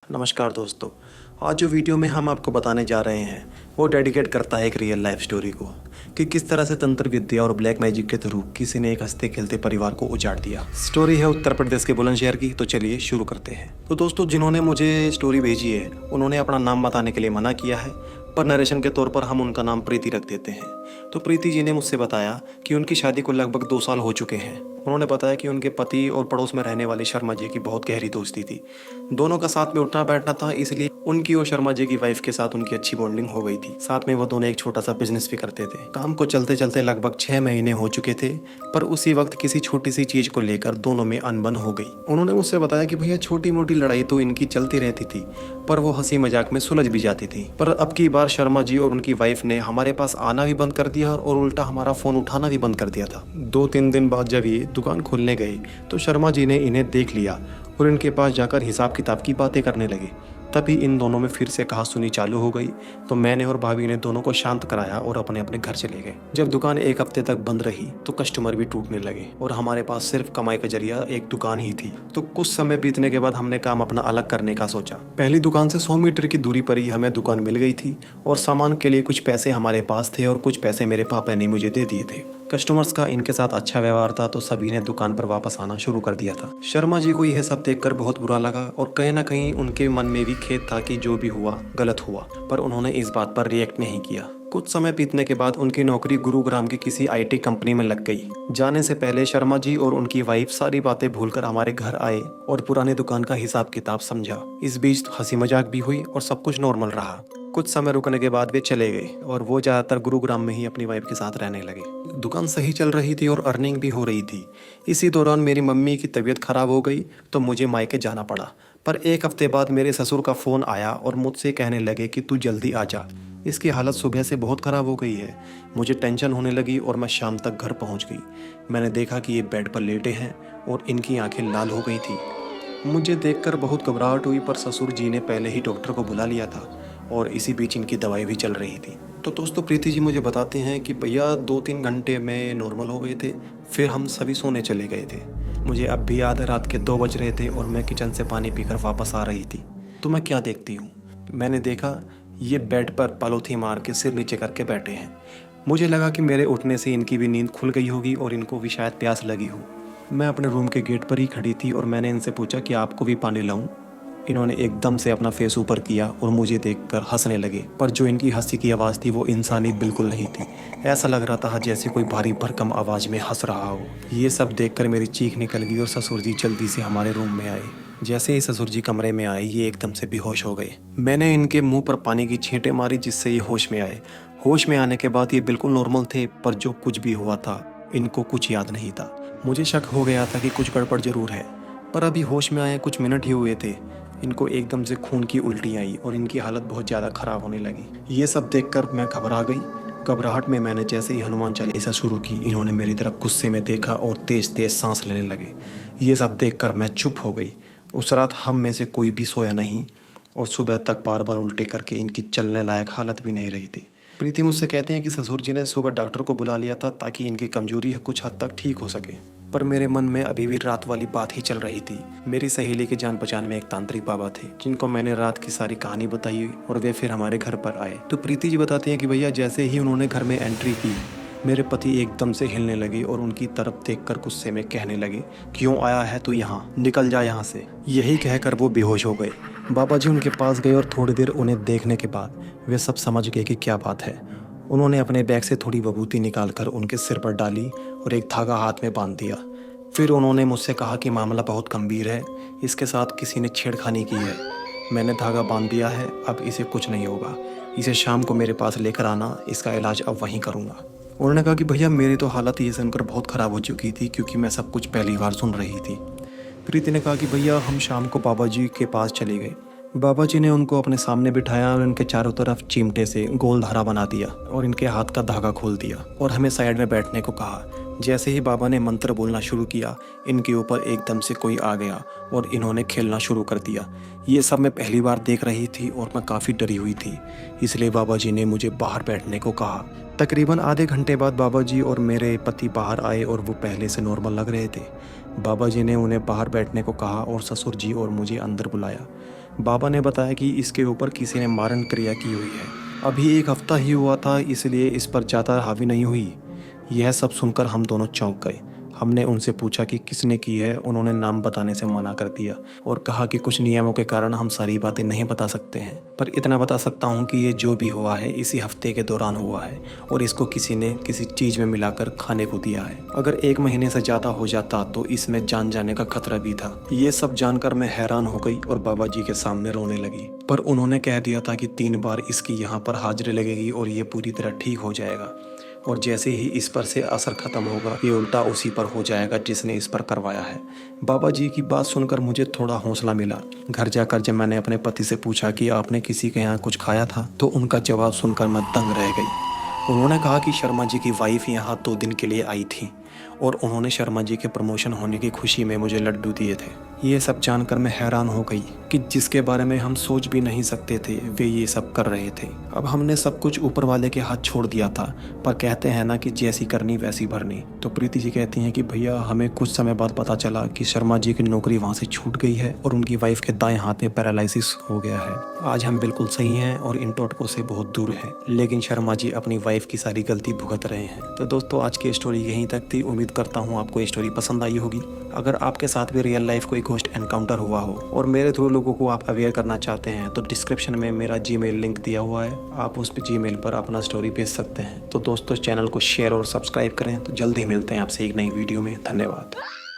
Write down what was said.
नमस्कार दोस्तों। आज जो वीडियो में हम आपको बताने जा रहे हैं वो डेडिकेट करता है एक रियल लाइफ स्टोरी को कि किस तरह से तंत्र विद्या और ब्लैक मैजिक के थ्रू किसी ने एक हंसते खेलते परिवार को उजाड़ दिया। स्टोरी है उत्तर प्रदेश के बुलंदशहर की। तो चलिए शुरू करते हैं। तो दोस्तों, जिन्होंने मुझे स्टोरी भेजी है उन्होंने अपना नाम बताने के लिए मना किया है, पर नरेशन के तौर पर हम उनका नाम प्रीति रख देते हैं। तो प्रीति जी ने मुझसे बताया कि उनकी शादी को लगभग 2 साल हो चुके हैं। उन्होंने बताया कि उनके पति और पड़ोस में रहने वाले शर्मा जी की बहुत गहरी दोस्ती थी। दोनों का साथ में उठना बैठना था, इसलिए उनकी और शर्मा जी की वाइफ के साथ उनकी अच्छी बॉन्डिंग हो गई थी। साथ में वो दोनों एक छोटा सा बिजनेस भी करते थे। काम को चलते चलते लगभग 6 महीने हो चुके थे, पर उसी वक्त किसी छोटी सी चीज को लेकर दोनों में अनबन हो गई। उन्होंने मुझसे बताया कि भैया छोटी मोटी लड़ाई तो इनकी चलती रहती थी, पर वो हंसी मजाक में सुलझ भी जाती थी। पर अब की बार शर्मा जी और उनकी वाइफ ने हमारे पास आना भी बंद कर दिया और उल्टा हमारा फोन उठाना भी बंद कर दिया था। 2-3 दिन बाद जब ये दुकान खोलने गए तो शर्मा जी ने इन्हें देख लिया और इनके पास जाकर हिसाब किताब की बातें करने लगे। तभी इन दोनों में फिर से कहासुनी चालू हो गई। तो मैंने और भाभी ने दोनों को शांत कराया और अपने अपने घर चले गए। जब दुकान 1 हफ्ते तक बंद रही तो कस्टमर भी टूटने लगे और हमारे पास सिर्फ कमाई का जरिया एक दुकान ही थी। तो कुछ समय बीतने के बाद हमने काम अपना अलग करने का सोचा। पहली दुकान से 100 मीटर की दूरी पर ही हमें दुकान मिल गई थी और सामान के लिए कुछ पैसे हमारे पास थे और कुछ पैसे मेरे पापा ने मुझे दे दिए थे। कस्टमर्स का इनके साथ अच्छा व्यवहार था तो सभी ने दुकान पर वापस आना शुरू कर दिया था। शर्मा जी को यह सब देखकर बहुत बुरा लगा और कहीं ना कहीं उनके मन में भी खेद था कि जो भी हुआ गलत हुआ, पर उन्होंने इस बात पर रिएक्ट नहीं किया। कुछ समय बीतने के बाद उनकी नौकरी गुरुग्राम की किसी आईटी कंपनी में लग गई। जाने से पहले शर्मा जी और उनकी वाइफ सारी बातें भूलकर हमारे घर आए और पुरानी दुकान का हिसाब किताब समझा। इस बीच हंसी मजाक भी हुई और सब कुछ नॉर्मल रहा। कुछ समय रुकने के बाद वे चले गए और वो ज़्यादातर गुरुग्राम में ही अपनी वाइफ के साथ रहने लगे। दुकान सही चल रही थी और अर्निंग भी हो रही थी। इसी दौरान मेरी मम्मी की तबीयत खराब हो गई तो मुझे मायके जाना पड़ा। पर 1 हफ्ते बाद मेरे ससुर का फ़ोन आया और मुझसे कहने लगे कि तू जल्दी आ जा, इसकी हालत सुबह से बहुत ख़राब हो गई है। मुझे टेंशन होने लगी और मैं शाम तक घर पहुंच गई। मैंने देखा कि ये बेड पर लेटे हैं और इनकी आंखें लाल हो गई थी। मुझे देखकर बहुत घबराहट हुई, पर ससुर जी ने पहले ही डॉक्टर को बुला लिया था और इसी बीच इनकी दवाई भी चल रही थी। तो दोस्तों, प्रीति जी मुझे बताते हैं कि भैया 2-3 घंटे में नॉर्मल हो गए थे, फिर हम सभी सोने चले गए थे। मुझे अब भी याद है रात के 2 बज रहे थे और मैं किचन से पानी पीकर वापस आ रही थी। तो मैं क्या देखती हूँ, मैंने देखा ये बेड पर पलोथी मार के सिर नीचे करके बैठे हैं। मुझे लगा कि मेरे उठने से इनकी भी नींद खुल गई होगी और इनको भी शायद प्यास लगी हो। मैं अपने रूम के गेट पर ही खड़ी थी और मैंने इनसे पूछा कि आपको भी पानी लाऊं। इन्होंने एकदम से अपना फेस ऊपर किया और मुझे देखकर हंसने लगे, पर जो इनकी हंसी की आवाज़ थी वो इंसानी बिल्कुल नहीं थी। ऐसा लग रहा था जैसे कोई भारी भरकम आवाज़ में हंस रहा हो। ये सब देखकर मेरी चीख निकल गई और ससुर जी जल्दी से हमारे रूम में आए। जैसे ही ससुर जी कमरे में आए ये एकदम से बेहोश हो गए। मैंने इनके मुंह पर पानी की छींटें मारी जिससे ये होश में आए। होश में आने के बाद ये बिल्कुल नॉर्मल थे, पर जो कुछ भी हुआ था इनको कुछ याद नहीं था। मुझे शक हो गया था कि कुछ गड़बड़ जरूर है, पर अभी होश में आए कुछ मिनट ही हुए थे, इनको एकदम से खून की उल्टी आई और इनकी हालत बहुत ज़्यादा ख़राब होने लगी। ये सब देखकर मैं घबरा गई। घबराहट में मैंने जैसे ही हनुमान चालीसा शुरू की, इन्होंने मेरी तरफ गुस्से में देखा और तेज़ तेज़ सांस लेने लगे। ये सब देखकर मैं चुप हो गई। उस रात हम में से कोई भी सोया नहीं और सुबह तक बार बार उल्टे करके इनकी चलने लायक हालत भी नहीं रही थी। प्रीति मुझसे कहते हैं कि ससुर जी ने सुबह डॉक्टर को बुला लिया था ताकि इनकी कमजोरी कुछ हद तक ठीक हो सके, पर मेरे मन में अभी भी रात वाली बात ही चल रही थी। मेरी सहेली के जान पहचान में एक तांत्रिक बाबा थे जिनको मैंने रात की सारी कहानी बताई और वे फिर हमारे घर पर आए। तो प्रीति जी बताती हैं कि भैया जैसे ही उन्होंने घर में एंट्री की, मेरे पति एकदम से हिलने लगे और उनकी तरफ देखकर गुस्से में कहने लगे, क्यों आया है तू यहाँ, निकल जा यहाँ से। यही कहकर वो बेहोश हो गए। बाबा जी उनके पास गए और थोड़ी देर उन्हें देखने के बाद वे सब समझ गए कि क्या बात है। उन्होंने अपने बैग से थोड़ी विभूति निकालकर उनके सिर पर डाली और एक धागा हाथ में बांध दिया। फिर उन्होंने मुझसे कहा कि मामला बहुत गंभीर है, इसके साथ किसी ने छेड़खानी की है। मैंने धागा बांध दिया है, अब इसे कुछ नहीं होगा, इसे शाम को मेरे पास लेकर आना, इसका इलाज अब वहीं करूँगा। उन्होंने कहा कि भैया मेरी तो हालत ये सुनकर बहुत ख़राब हो चुकी थी क्योंकि मैं सब कुछ पहली बार सुन रही थी। प्रीति ने कहा कि भैया हम शाम को बाबा जी के पास चले गए। बाबा जी ने उनको अपने सामने बिठाया और उनके चारों तरफ चिमटे से गोल धारा बना दिया और इनके हाथ का धागा खोल दिया और हमें साइड में बैठने को कहा। जैसे ही बाबा ने मंत्र बोलना शुरू किया, इनके ऊपर एकदम से कोई आ गया और इन्होंने खेलना शुरू कर दिया। ये सब मैं पहली बार देख रही थी और मैं काफ़ी डरी हुई थी, इसलिए बाबा जी ने मुझे बाहर बैठने को कहा। तकरीबन आधे घंटे बाद बाबा जी और मेरे पति बाहर आए और वो पहले से नॉर्मल लग रहे थे। बाबा जी ने उन्हें बाहर बैठने को कहा और ससुर जी और मुझे अंदर बुलाया। बाबा ने बताया कि इसके ऊपर किसी ने मारण क्रिया की हुई है। अभी एक हफ्ता ही हुआ था, इसलिए इस पर ज़्यादा हावी नहीं हुई। यह सब सुनकर हम दोनों चौंक गए। हमने उनसे पूछा कि किसने की है। उन्होंने नाम बताने से मना कर दिया और कहा कि कुछ नियमों के कारण हम सारी बातें नहीं बता सकते हैं, पर इतना बता सकता हूँ कि ये जो भी हुआ है इसी हफ्ते के दौरान हुआ है और इसको किसी ने किसी चीज़ में मिलाकर खाने को दिया है। अगर 1 महीने से ज़्यादा हो जाता तो इसमें जान जाने का खतरा भी था। ये सब जानकर मैं हैरान हो गई और बाबा जी के सामने रोने लगी, पर उन्होंने कह दिया था कि 3 बार इसकी यहाँ पर हाजिरी लगेगी और ये पूरी तरह ठीक हो जाएगा, और जैसे ही इस पर से असर खत्म होगा ये उल्टा उसी पर हो जाएगा जिसने इस पर करवाया है। बाबा जी की बात सुनकर मुझे थोड़ा हौसला मिला। घर जाकर जब मैंने अपने पति से पूछा कि आपने किसी के यहाँ कुछ खाया था, तो उनका जवाब सुनकर मैं दंग रह गई। उन्होंने कहा कि शर्मा जी की वाइफ यहाँ 2 दिन के लिए आई थी और उन्होंने शर्मा जी के प्रमोशन होने की खुशी में मुझे लड्डू दिए थे। ये सब जानकर मैं हैरान हो गई कि जिसके बारे में हम सोच भी नहीं सकते थे वे ये सब कर रहे थे। अब हमने सब कुछ ऊपर वाले के हाथ छोड़ दिया था, पर कहते हैं ना कि जैसी करनी वैसी भरनी। तो प्रीति जी कहती हैं कि भैया हमें कुछ समय बाद पता चला कि शर्मा जी की नौकरी वहाँ से छूट गई है और उनकी वाइफ के दाएं हाथ में पैरालिसिस हो गया है। आज हम बिल्कुल सही हैं और इन टोटकों से बहुत दूर हैं, लेकिन शर्मा जी अपनी वाइफ की सारी गलती भुगत रहे हैं। तो दोस्तों आज की स्टोरी यहीं तक थी। उम्मीद करता हूँ आपको ये स्टोरी पसंद आई होगी। अगर आपके साथ भी रियल लाइफ कोई घोस्ट एनकाउंटर हुआ हो और मेरे थ्रू लोगों को आप अवेयर करना चाहते हैं, तो डिस्क्रिप्शन में मेरा जीमेल लिंक दिया हुआ है, आप उस जीमेल पर अपना स्टोरी भेज सकते हैं। तो दोस्तों चैनल को शेयर और सब्सक्राइब करें। तो जल्द ही मिलते हैं आपसे एक नई वीडियो में। धन्यवाद।